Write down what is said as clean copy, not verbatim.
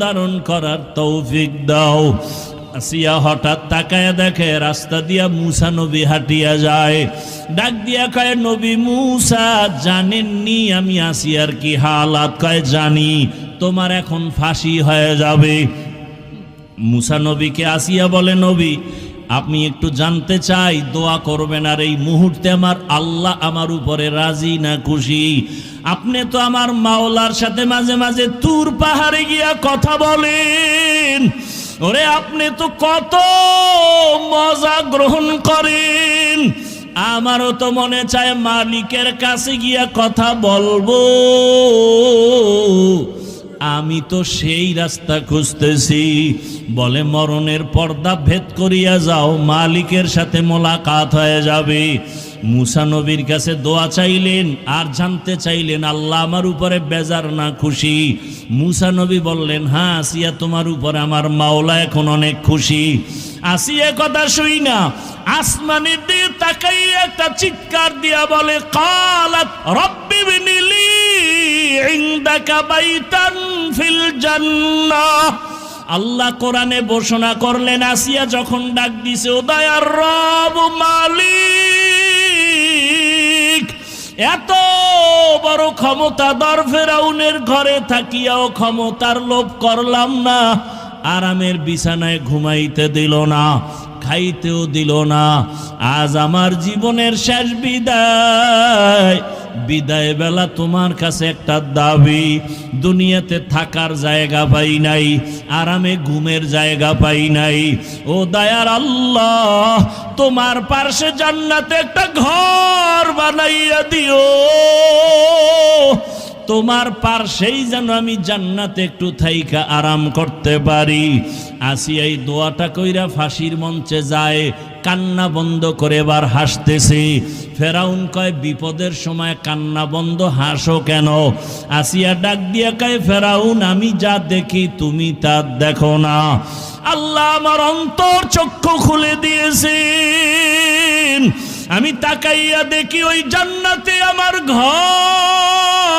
ধারণ করার তৌফিক দাও। আসিয়া হঠাৎ তাকায় দেখে রাস্তা দিয়া মুসা নবী হাঁটিয়া যায়। ডাক দিয়া কয়, নবী মুসা, জানেননি আমি আসিয়ার কি হালাত? কয়, জানি, তোমার এখন ফাঁসি হয়ে যাবে। মুসা নবীকে আসিয়া বলে, নবী আপনি একটু জানতে চাই, দোয়া করবেন, আর এই মুহূর্তে আমার আল্লাহ আমার উপরে রাজি না খুশি? আপনি তো আমার মাওলার সাথে মাঝে মাঝে তুর পাহাড়ে গিয়া কথা বলেন, ওরে আপনি তো কত মজা গ্রহণ করেন। আমারও তো মনে চায় মালিকের কাছে গিয়া কথা বলবো। আমি তো সেই রাস্তা খুঁজতেছি। বলে, মরণের পর্দা ভেদ করিয়া যাও, মালিকের সাথে মোলাকাত হয়ে যাবে। মুসা নবীর কাছে দোয়া চাইলেন আর জানতে চাইলেন আল্লাহ আমার উপরে বেজার না খুশি? মুসা নবী বললেন, হ্যাঁ আসিয়া, তোমার উপরে আমার মাওলা এখন অনেক খুশি। আসিয়া কথা শুই না আসমানের দিকে তাকাইয়া একটা চিৎকার দিয়া বলে, কালাত রব্বি বিনিলি ইনদাকা বাইতান ফিল জান্নাহ। আল্লাহ কোরআনে ঘোষণা করলেন, আসিয়া যখন ডাক দিছে, ও দয়ার রব মালিক, এত বড় ক্ষমতাধর ফেরাউনের ঘরে থাকিয়াও ক্ষমতার লোভ করলাম না, আরামের বিছানায় ঘুমাইতে দিল না, খাইতেও দিল না। আজ আমার জীবনের শেষ বিদায়, বিদায় বেলা তোমার কাছে একটা দাবি। দুনিয়াতে থাকার জায়গা পাই নাই, আরামে ঘুমের জায়গা পাই নাই, ও দয়ার আল্লাহ তোমার পার্শ্বে জান্নাতে একটা ঘর বানাইয়া দিও। তোমার পার্শ্বেই যেন আমি জান্নাতে একটু থাইকা আরাম করতে পারি। আসিয়া এই দোয়াটা কইরা ফাঁসির মঞ্চে যায়, কান্না বন্ধ করে এবার হাসতেছে। ফেরাউন কয়, বিপদের সময় কান্না বন্ধ, হাসো কেন? আসিয়া ডাক দিয়া কয়, ফেরাউন আমি যা দেখি তুমি তা দেখো না। আল্লাহ আমার অন্তর চক্ষু খুলে দিয়েছেন, আমি তাকাইয়া দেখি ওই জান্নাতে আমার ঘর।